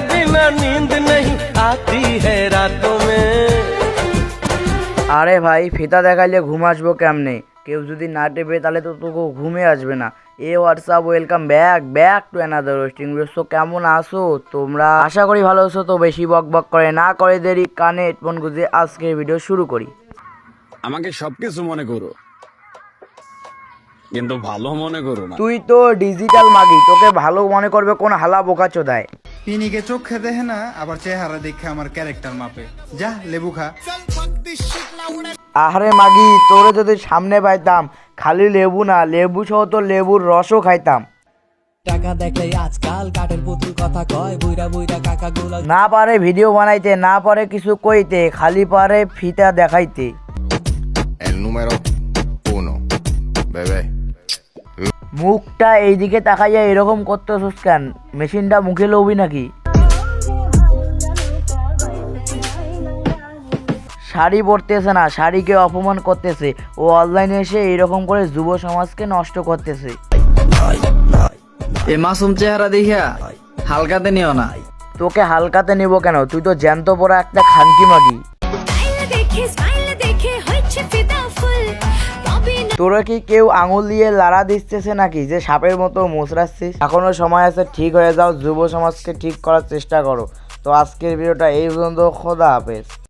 बिना नींद नहीं आती है रातों में। আরে ভাই ফিতা দেখাইলে ঘুম আসবো কেমনে? কেউ যদি না টেপে তাহলে তো তোকে ঘুমে আসবে না। WhatsApp, welcome back to another roasting video. So কেমন আছো তোমরা? আশা করি ভালো আছো। তো বেশি বক বক করে না করে দেরি, কানে হেডফোন গুঁজে আজকের ভিডিও শুরু করি। আমাকে সবকিছু মনে করো, কিন্তু ভালো মনে করো না। তুই তো ডিজিটাল মাগি, তোকে ভালো মনে করবে কোন হালা বোকা চোদায়? পিনিকে চোখে দেখে না, আবার চেহারা দেখে আমার ক্যারেক্টার মাপে। যা লেবু খা। আহারে মাগি, তোরে যদি সামনে পাইতাম খালি লেবু না, লেবু সহ তো লেবুর রসও খাইতাম। টাকা দেখলে আজকাল কাঠের পুতুল কথা কয়, বুইরা বুইরা কাকা গুলা না পারে ভিডিও বানাইতে, না পারে কিছু কইতে, খালি পারে ফিতা দেখাইতে। El número 1, bebé. মুখটা এইদিকে তাকাইয়া এরকম করতেছিস কেন? মেশিনটা মুখে লবি নাকি? শাড়ি পরতেছে না, শাড়িকে অপমান করতেছে। ও অনলাইনে এসে এরকম করে যুব সমাজকে নষ্ট করতেছে। এ মাসুম চেহারা দেখিয়া হালকাতে নিও না। তোকে হালকাতে নিব কেন? তুই তো জ্যান্ত পড়া একটা খানকি মাগি। তোরা কি কেউ আঙুল দিয়ে লাড়া দিতেছে নাকি যে সাপের মতো মোচড়াচ্ছিস? এখনো সময় আছে, ঠিক হয়ে যাও, যুব সমাজকে ঠিক করার চেষ্টা করো। তো আজকের ভিডিওটা এই পর্যন্ত, খোদা হাফেজ।